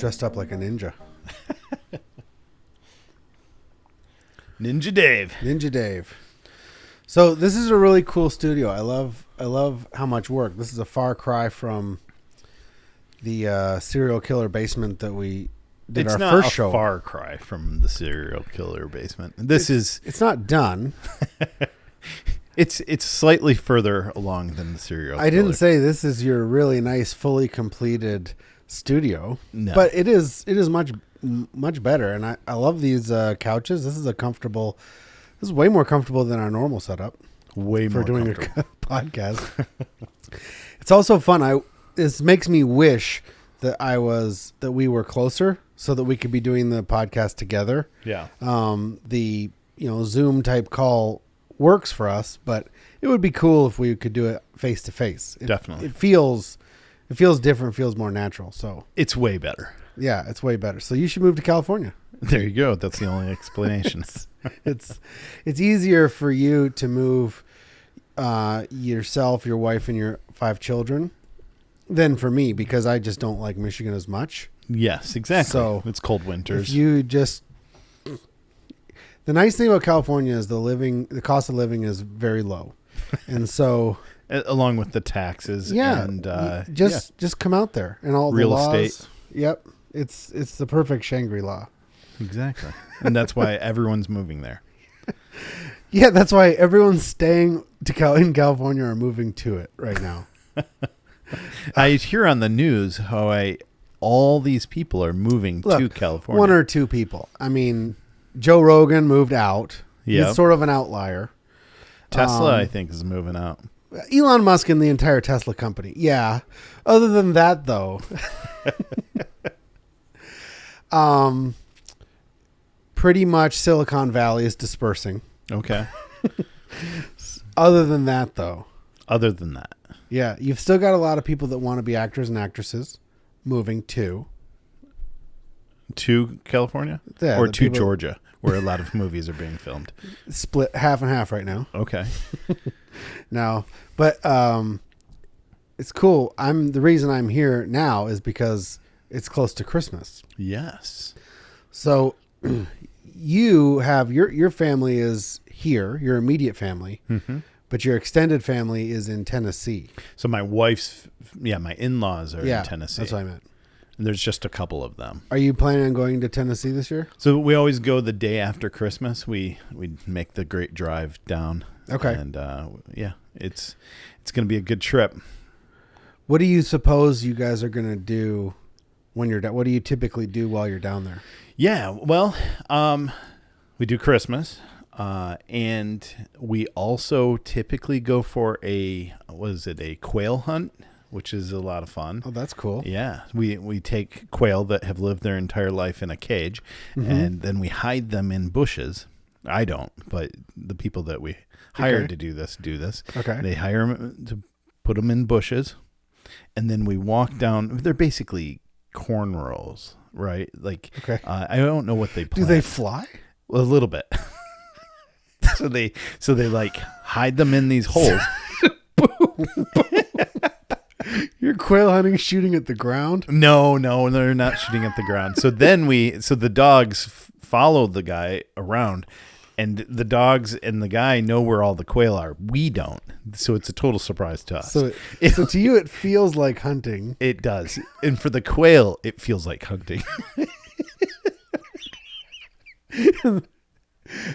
dressed up like a ninja. Ninja Dave. Ninja Dave. So this is a really cool studio. I love how much work. This is a far cry from the serial killer basement that we did It's our not first a show. far cry from the serial killer basement. It's not done. It's slightly further along than the serial killer. I didn't say this is your really nice, fully completed studio, No. but it is much better. And I love these couches. This is way more comfortable than our normal setup. Way for more doing a comfortable. podcast. It's also fun. This makes me wish that we were closer so that we could be doing the podcast together. Yeah. The Zoom type call works for us, but it would be cool if we could do it face to face. Definitely. It feels different, feels more natural. So It's way better. yeah, it's way better. So you should move to California. There you go. That's the only explanation. It's easier for you to move yourself, your wife, and your 5 children than for me, because I just don't like Michigan as much. Yes, exactly. So it's cold winters. The nice thing about California is the cost of living is very low, and so along with the taxes. yeah, And just come out there and all real the laws. estate. Yep, it's the perfect Shangri-La. Exactly. And that's why everyone's moving there. Yeah, that's why everyone's staying in California or moving to it right now. I hear on the news how all these people are moving to California. 1 or 2 people. I mean, Joe Rogan moved out. Yep. He's sort of an outlier. Tesla, I think, is moving out. Elon Musk and the entire Tesla company. Yeah. Other than that, though, pretty much Silicon Valley is dispersing. Okay. Other than that, though. Other than that. Yeah. You've still got a lot of people that want to be actors and actresses moving to California? Yeah, or the to people- Georgia, where a lot of movies are being filmed. split half and half right now. Okay. No, but it's cool. The reason I'm here now is because it's close to Christmas. Yes. So you have your family is here, your immediate family, but your extended family is in Tennessee. So my my in-laws are in Tennessee. That's what I meant. And there's just a couple of them. Are you planning on going to Tennessee this year? So we always go the day after Christmas. We make the great drive down. Okay. And it's going to be a good trip. What do you suppose you guys are going to do when you're down? What do you typically do while you're down there? Yeah, well, we do Christmas, and we also typically go for a quail hunt, which is a lot of fun. Oh, that's cool. Yeah, we take quail that have lived their entire life in a cage, and then we hide them in bushes. I don't, but the people that we hired to do this. Okay. They hire them to put them in bushes, and then we walk down. They're basically corn rows, right? Like, Okay. I don't know what they plant. Do they fly? A little bit. so they like hide them in these holes. You're quail hunting, shooting at the ground? No, they're not shooting at the ground. So then the dogs follow the guy around, and the dogs and the guy know where all the quail are. We don't. So it's a total surprise to us. So to you, it feels like hunting. It does. And for the quail, it feels like hunting. And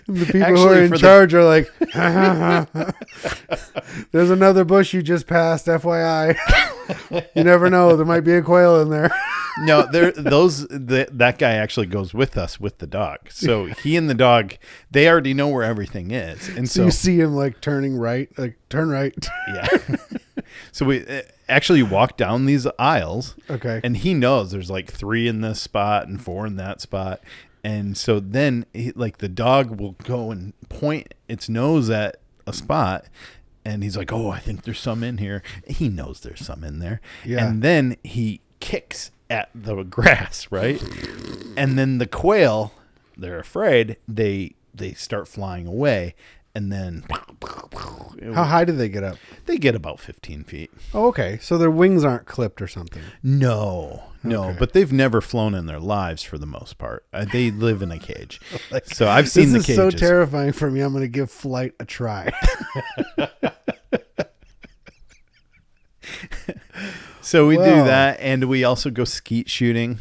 the people who are in charge are like, there's another bush you just passed, FYI. You never know. There might be a quail in there. No, that guy actually goes with us with the dog. So he and the dog, they already know where everything is. And So you see him like turning right, like turn right. Yeah. So we actually walk down these aisles. Okay. And he knows there's like 3 in this spot and 4 in that spot. And so then the dog will go and point its nose at a spot. And he's like, oh, I think there's some in here. He knows there's some in there. Yeah. And then he kicks at the grass, right? And then the quail, they're afraid. They start flying away. And then... How high do they get up? They get about 15 feet. Oh, okay. So their wings aren't clipped or something. No. No, Okay. but they've never flown in their lives for the most part. They live in a cage. So I've seen the This cages. is so terrifying for me. I'm going to give flight a try. So we do Wow. that, and we also go skeet shooting.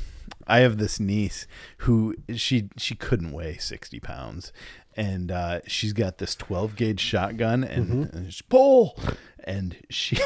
I have this niece who she couldn't weigh 60 pounds, and she's got this 12 gauge shotgun, and she pull, and she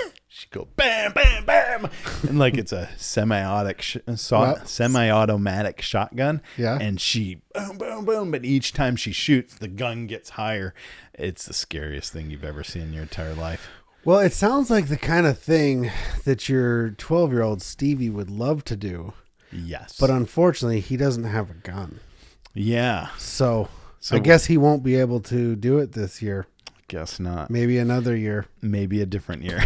go bam bam bam, and like it's a semi-automatic shotgun. Yeah. And she boom boom boom, but each time she shoots, the gun gets higher. It's the scariest thing you've ever seen in your entire life. Well, it sounds like the kind of thing that your 12-year-old Stevie would love to do. Yes, But unfortunately, he doesn't have a gun. yeah, So So- I guess he won't be able to do it this year. guess not. Maybe another year. Maybe a different year.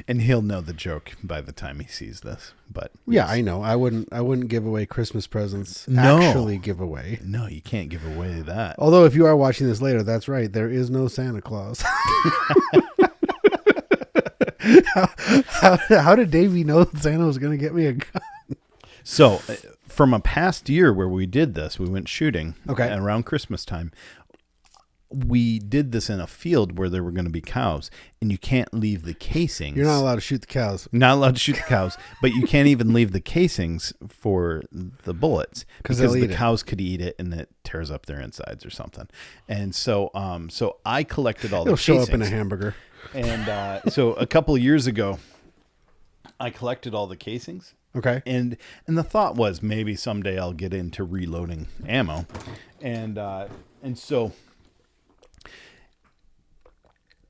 And he'll know the joke by the time he sees this. But Yeah, yes. I know. I wouldn't give away Christmas presents. No. Actually give away. No, you can't give away that. Although if you are watching this later, that's right. There is no Santa Claus. How did Davey know that Santa was going to get me a gun? So from a past year where we did this, we went shooting Okay. around Christmas time. We did this in a field where there were going to be cows, and you can't leave the casings. You're not allowed to shoot the cows. Not allowed to shoot the cows, but you can't even leave the casings for the bullets because they'll the eat it. cows could eat it and it tears up their insides or something. And so, so I collected all It'll the show casings. up in a hamburger. And so a couple of years ago, I collected all the casings. Okay. And the thought was maybe someday I'll get into reloading ammo, and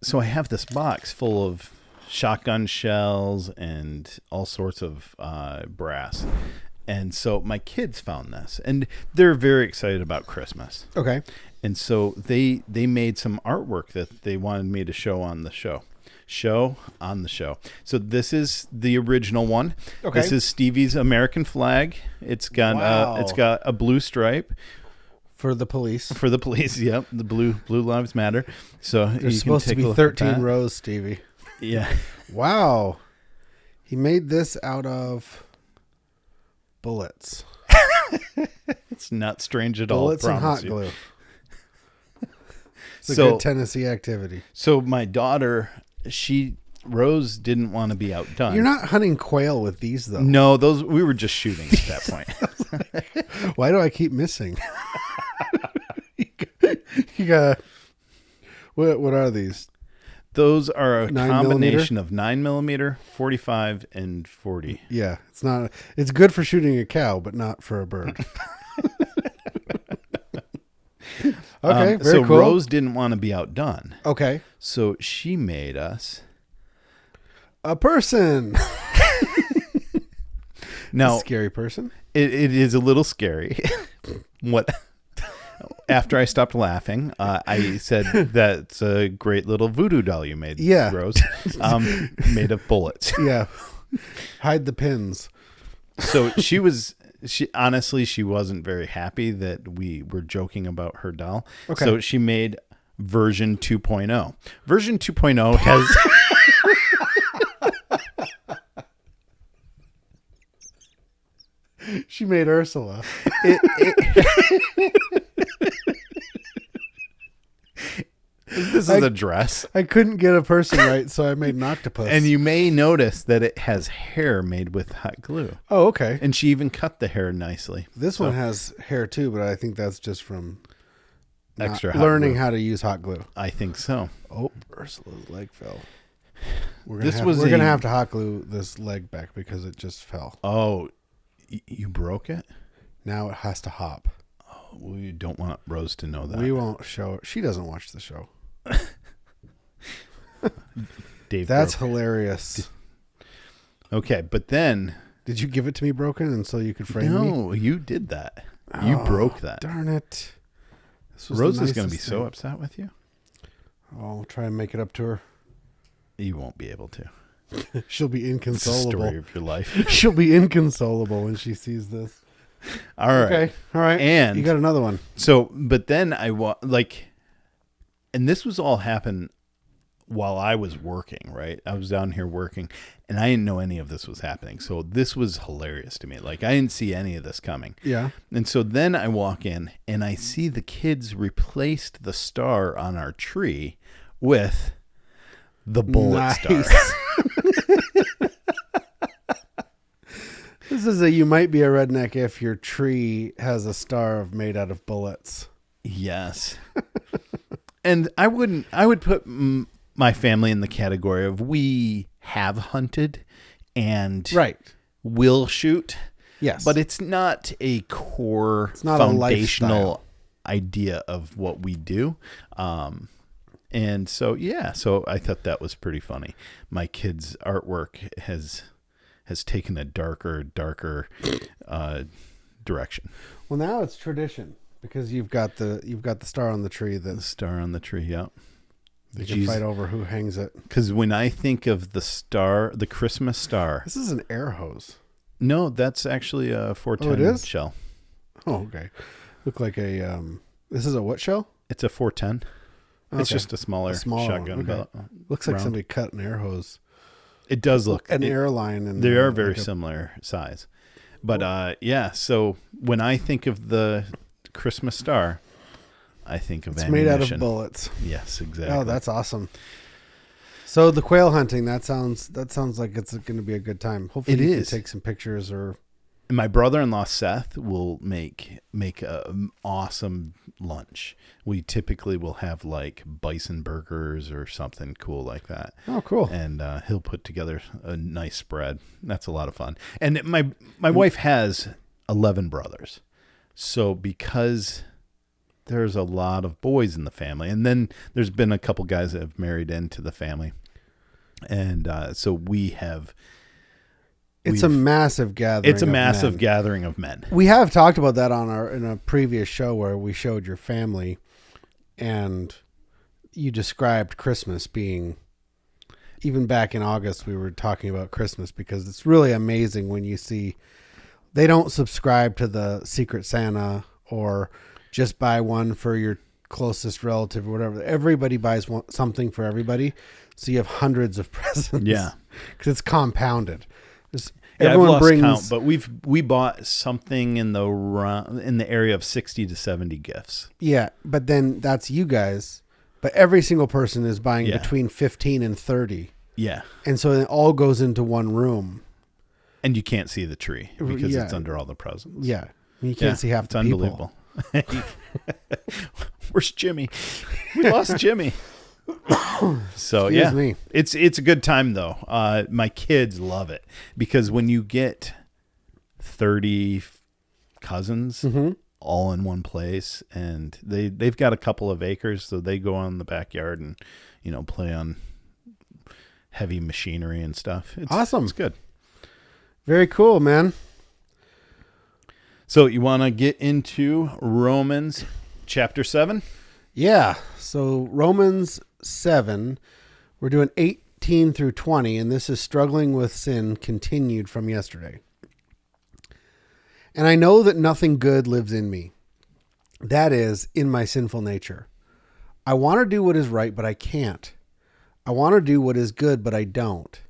so I have this box full of shotgun shells and all sorts of brass, and so my kids found this, and they're very excited about Christmas, Okay. and so they made some artwork that they wanted me to show on the show. So this is the original one. Okay. This is Stevie's American flag. It's got Wow. it's got a blue stripe For the police. for the police. Yep, the blue lives matter. So There's supposed to be 13 rows, Stevie. Yeah. Wow. He made this out of bullets. It's not strange at all. Bullets and promise hot you. glue. It's a So- good Tennessee activity. So my daughter, Rose didn't want to be outdone. You're not hunting quail with these, though. No, those we were just shooting at that point. Why do I keep missing? You got what are these? Those are a 9 combination of 9mm, 45, and 40. Yeah, it's not. It's good for shooting a cow, but not for a bird. Okay, very so cool. Rose didn't want to be outdone, Okay, so she made us. a person. Now Scary person. it is a little scary. What? After I stopped laughing, I said that's a great little voodoo doll you made, Yeah. Rose, made of bullets. Yeah, hide the pins. So she honestly wasn't very happy that we were joking about her doll. Okay. So she made version 2.0. Version 2.0 has She made Ursula. this is a dress. I couldn't get a person right, so I made an octopus. And you may notice that it has hair made with hot glue. Oh, okay. And she even cut the hair nicely. This one has hair too, but I think that's just from not Extra hot learning glue. how to use hot glue. I think so. Oh, Ursula's leg fell. We're This gonna was we're gonna a- have to hot glue this leg back because it just fell. Oh, you broke it? Now it has to hop. Well, you don't want Rose to know that. We won't show her. She doesn't watch the show. Dave That's broke hilarious. it. Okay, but then Did you give it to me broken and so you could frame me? no, you did that. You Oh, broke that. Darn it. This was the Rose is going to be nicest so thing. upset with you. I'll try and make it up to her. You won't be able to. She'll be It's the inconsolable. story of your life. She'll be inconsolable when she sees this. All right. Okay. All right. And- you got another one. So, but then and this was all happen while I was working, right? I was down here working, and I didn't know any of this was happening. So this was hilarious to me. Like, I didn't see any of this coming. Yeah. And so then I walk in, and I see the kids replaced the star on our tree with the bullet star. This is a you might be a redneck if your tree has a star made out of bullets. Yes. And I would put my family in the category of we have hunted and Right. will shoot. Yes. But it's not a core It's not foundational idea of what we do. And so, yeah, so I thought that was pretty funny. My kids' artwork has taken a darker direction. Well, now it's tradition because you've got the star on the tree. The star on the tree, yeah. You can fight over who hangs it. Because when I think of the star, the Christmas star. This is an air hose. No, that's actually a 410 shell. Oh, okay. Look like a, this is a what shell? It's a 410. Okay. It's just a smaller shotgun. Okay. Looks like somebody cut an air hose. It does look. An airline. And they are very similar size. But yeah, so when I think of the Christmas star, I think of ammunition. It's made out of bullets. Yes, exactly. Oh, that's awesome. So the quail hunting, that sounds like it's going to be a good time. Hopefully you can take some pictures or... My brother-in-law Seth will make an awesome lunch. We typically will have like bison burgers or something cool like that. Oh, cool! And he'll put together a nice spread. That's a lot of fun. And my wife has 11 brothers, so because there's a lot of boys in the family, and then there's been a couple guys that have married into the family, and so we have. It's a massive gathering. It's a massive gathering of men. We have talked about that in a previous show where we showed your family, and you described Christmas being. Even back in August, we were talking about Christmas because it's really amazing when you see they don't subscribe to the Secret Santa or just buy one for your closest relative or whatever. Everybody buys something for everybody, so you have hundreds of presents. Yeah, because it's compounded. Everyone I've lost count, but we bought something in the area of 60 to 70 gifts. Yeah, but then that's you guys. But every single person is buying between 15 and 30. Yeah. And so it all goes into one room. And you can't see the tree because it's under all the presents. Yeah. You can't see half the people. It's unbelievable. Where's Jimmy? We lost Jimmy. So Excuse me. It's a good time though. My kids love it because when you get 30 cousins all in one place, and they've got a couple of acres, so they go on the backyard and play on heavy machinery and stuff. It's awesome. It's good. Very cool, man. So you want to get into Romans chapter 7? Yeah. So Romans 7, we're doing 18 through 20, and this is struggling with sin continued from yesterday. And I know that nothing good lives in me. That is, in my sinful nature. I want to do what is right, but I can't. I want to do what is good, but I don't.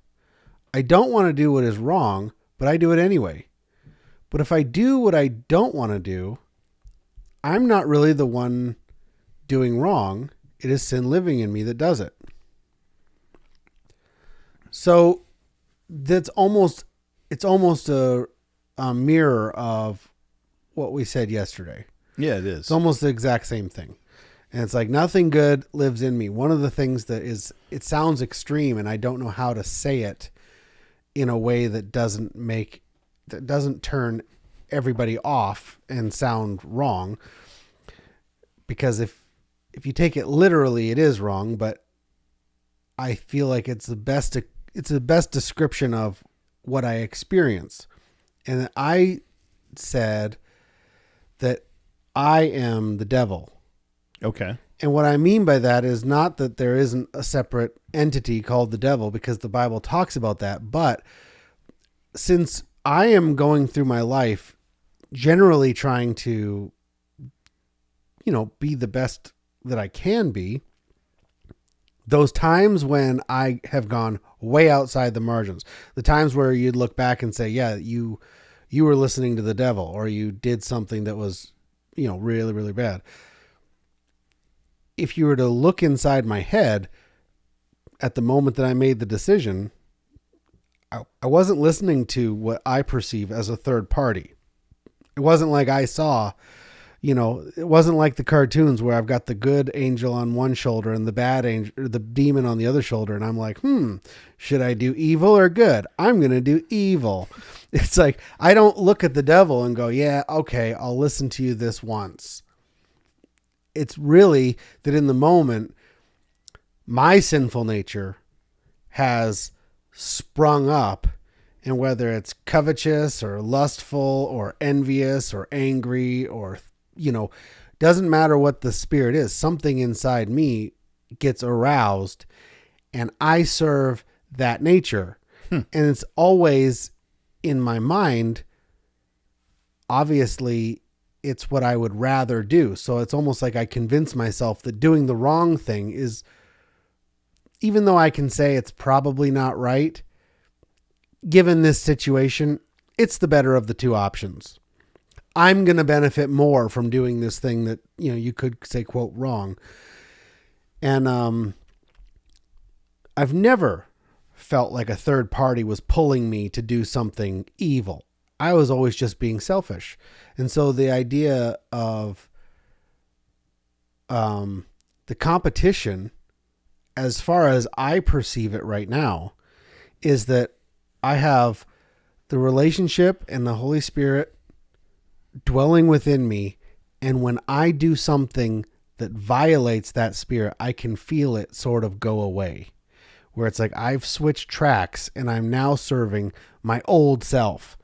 I don't want to do what is wrong, but I do it anyway. But if I do what I don't want to do, I'm not really the one doing wrong. It is sin living in me that does it. So it's almost a mirror of what we said yesterday. Yeah, it is. It's almost the exact same thing. And it's like nothing good lives in me. One of the things that is, it sounds extreme and I don't know how to say it in a way that doesn't turn everybody off and sound wrong. Because if you take it literally, it is wrong, but I feel like it's the best description of what I experienced. And I said that I am the devil. Okay. And what I mean by that is not that there isn't a separate entity called the devil, because the Bible talks about that. But since I am going through my life generally trying to, be the best that I can be, Those times when I have gone way outside the margins, the times where you'd look back and say, yeah, you were listening to the devil, or you did something that was, really, really bad. If you were to look inside my head at the moment that I made the decision, I wasn't listening to what I perceive as a third party. It wasn't like I saw, it wasn't like the cartoons where I've got the good angel on one shoulder and the bad angel, or the demon on the other shoulder. And I'm like, should I do evil or good? I'm going to do evil. It's like, I don't look at the devil and go, yeah, okay, I'll listen to you this once. It's really that in the moment, my sinful nature has sprung up, and whether it's covetous or lustful or envious or angry or, doesn't matter what the spirit is, something inside me gets aroused and I serve that nature. And it's always in my mind, obviously, it's what I would rather do. So it's almost like I convince myself that doing the wrong thing is, even though I can say it's probably not right, given this situation, it's the better of the two options. I'm going to benefit more from doing this thing that, you could say, quote, wrong. And I've never felt like a third party was pulling me to do something evil. I was always just being selfish. And so the idea of the competition, as far as I perceive it right now, is that I have the relationship and the Holy Spirit dwelling within me. And when I do something that violates that spirit, I can feel it sort of go away, where it's like I've switched tracks and I'm now serving my old self.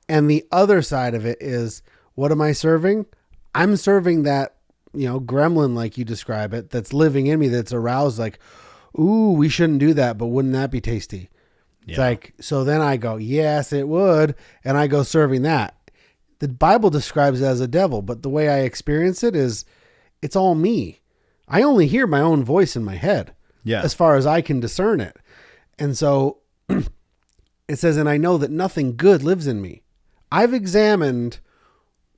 And the other side of it is, what am I serving? I'm serving that, gremlin, like you describe it, that's living in me, that's aroused like, ooh, we shouldn't do that, but wouldn't that be tasty? Yeah. It's like, so then I go, yes, it would. And I go serving that. The Bible describes it as a devil, but the way I experience it is it's all me. I only hear my own voice in my head, as far as I can discern it. And so it says, and I know that nothing good lives in me. I've examined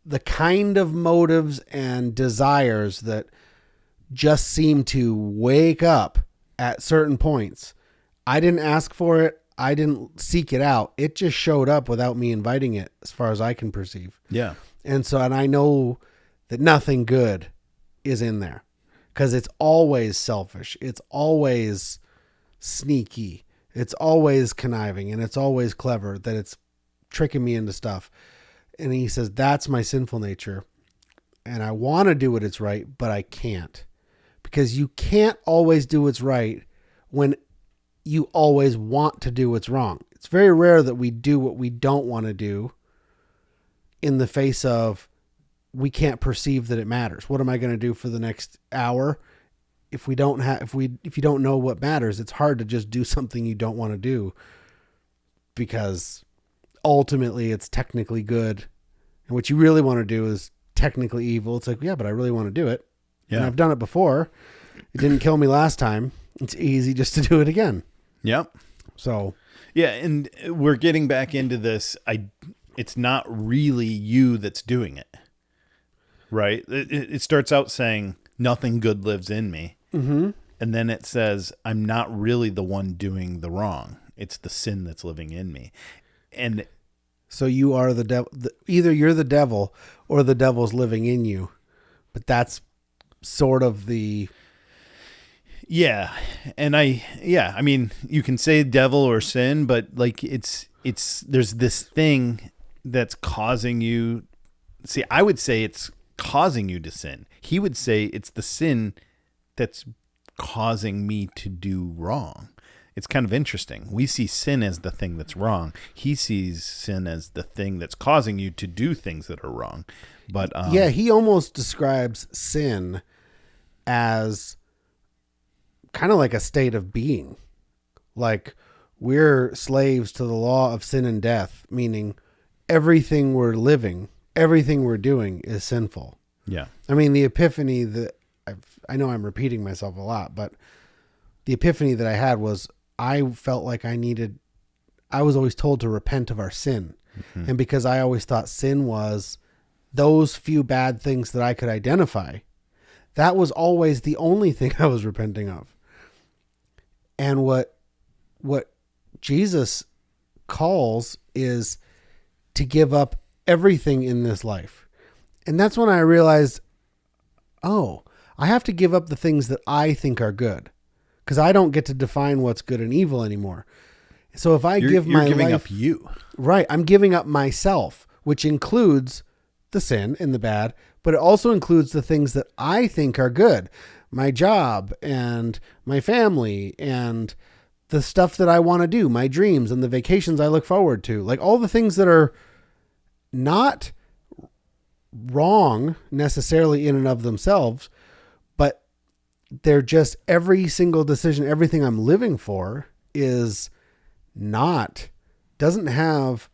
the kind of motives and desires that just seem to wake up at certain points. I didn't ask for it. I didn't seek it out. It just showed up without me inviting it, as far as I can perceive. Yeah. And I know that nothing good is in there, because it's always selfish. It's always sneaky. It's always conniving, and it's always clever, that it's tricking me into stuff. And he says, that's my sinful nature. And I want to do what it's right, but I can't, because you can't always do what's right when you always want to do what's wrong. It's very rare that we do what we don't want to do in the face of, we can't perceive that it matters. What am I going to do for the next hour? If you don't know what matters, it's hard to just do something you don't want to do, because ultimately it's technically good. And what you really want to do is technically evil. It's like, yeah, but I really want to do it. Yeah. And I've done it before. It didn't kill me last time. It's easy just to do it again. Yep. So, yeah. And we're getting back into this. It's not really you that's doing it. Right. It starts out saying nothing good lives in me. Mm-hmm. And then it says, I'm not really the one doing the wrong. It's the sin that's living in me. And so you are the devil. Either you're the devil or the devil's living in you. But that's sort of the... Yeah. And I mean, you can say devil or sin, but like there's this thing that's causing you. See, I would say it's causing you to sin. He would say it's the sin that's causing me to do wrong. It's kind of interesting. We see sin as the thing that's wrong. He sees sin as the thing that's causing you to do things that are wrong. But yeah, he almost describes sin as kind of like a state of being. Like, we're slaves to the law of sin and death, meaning everything we're living, everything we're doing is sinful. Yeah. I mean, the epiphany that I know I'm repeating myself a lot, but the epiphany that I had was I felt like I was always told to repent of our sin. Mm-hmm. And because I always thought sin was those few bad things that I could identify, that was always the only thing I was repenting of. And what Jesus calls is to give up everything in this life. And that's when I realized, oh, I have to give up the things that I think are good, because I don't get to define what's good and evil anymore. So if you're giving life, up you, right, I'm giving up myself, which includes the sin and the bad, but it also includes the things that I think are good, my job and my family and the stuff that I want to do, my dreams and the vacations I look forward to, like all the things that are not wrong necessarily in and of themselves, but they're just every single decision, everything I'm living for doesn't have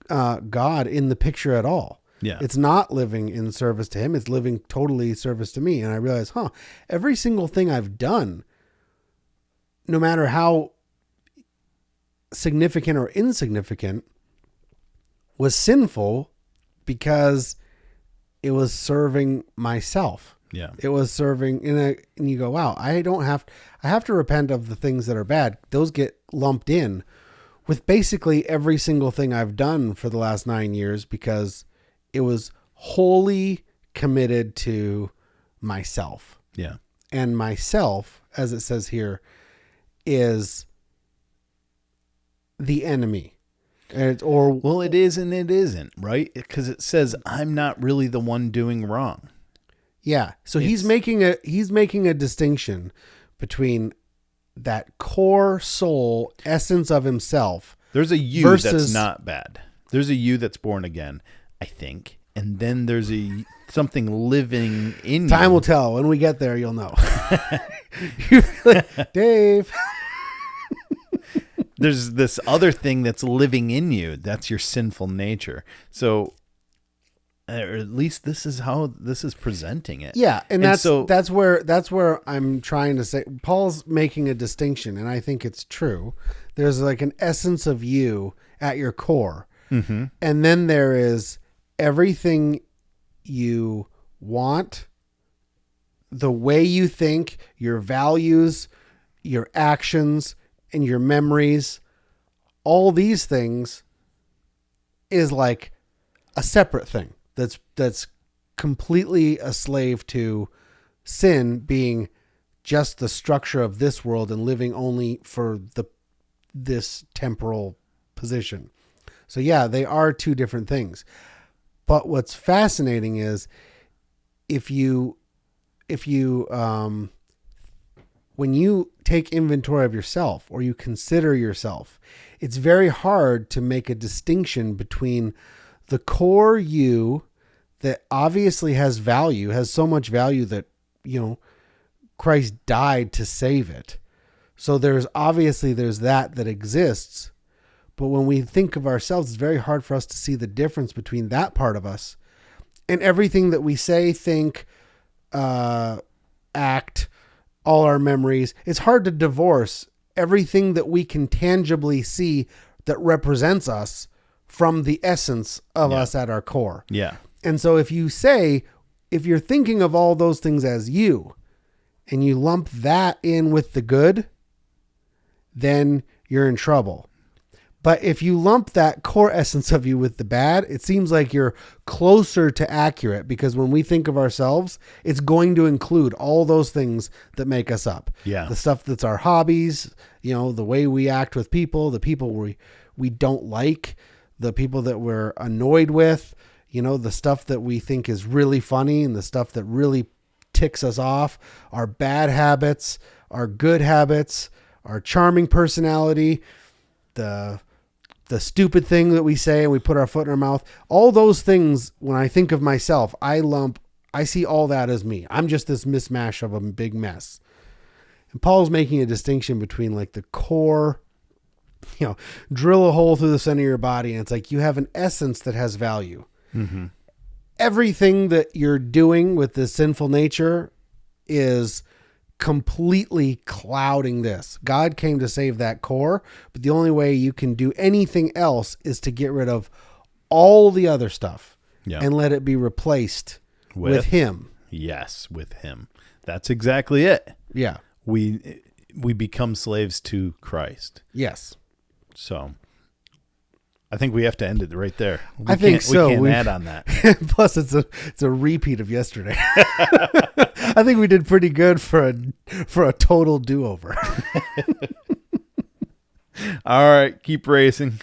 God in the picture at all. Yeah. It's not living in service to him. It's living totally service to me. And I realized, every single thing I've done, no matter how significant or insignificant, was sinful because it was serving myself. Yeah. It was serving and you go, wow, I have to repent of the things that are bad. Those get lumped in with basically every single thing I've done for the last 9 years, because it was wholly committed to myself. Yeah. And myself, as it says here, is the enemy. Well, it is and it isn't, right? Because it says I'm not really the one doing wrong. Yeah. So he's making a distinction between that core soul essence of himself. There's a you that's not bad. There's a you that's born again, I think. And then there's something living in you. Time will tell. When we get there, you'll know. You're like, Dave. There's this other thing that's living in you. That's your sinful nature. So, or at least this is how this is presenting it. Yeah, and that's where I'm trying to say Paul's making a distinction, and I think it's true. There's like an essence of you at your core, mm-hmm. and then there is everything you want, the way you think, your values, your actions, and your memories. All these things is like a separate thing that's completely a slave to sin, being just the structure of this world and living only for this temporal position. So yeah, they are two different things. But what's fascinating is if you when you take inventory of yourself or you consider yourself, it's very hard to make a distinction between the core you that obviously has value, has so much value that, Christ died to save it. So there's that exists. But when we think of ourselves, it's very hard for us to see the difference between that part of us and everything that we say, think, act, all our memories. It's hard to divorce everything that we can tangibly see that represents us from the essence of us at our core. Yeah. And so if you're thinking of all those things as you, and you lump that in with the good, then you're in trouble. But if you lump that core essence of you with the bad, it seems like you're closer to accurate, because when we think of ourselves, it's going to include all those things that make us up. Yeah. The stuff that's our hobbies, the way we act with people, the people we don't like, the people that we're annoyed with, the stuff that we think is really funny and the stuff that really ticks us off, our bad habits, our good habits, our charming personality, the stupid thing that we say and we put our foot in our mouth. All those things, when I think of myself, I see all that as me. I'm just this mismatch of a big mess. And Paul's making a distinction between like the core, drill a hole through the center of your body, and it's like you have an essence that has value. Mm-hmm. Everything that you're doing with this sinful nature is completely clouding this. God came to save that core, but the only way you can do anything else is to get rid of all the other stuff and let it be replaced with him. Yes, with him. That's exactly it. Yeah. We become slaves to Christ. Yes. So I think we have to end it right there. I think so. We can't add on that. Plus, it's a repeat of yesterday. I think we did pretty good for a total do-over. All right, keep racing.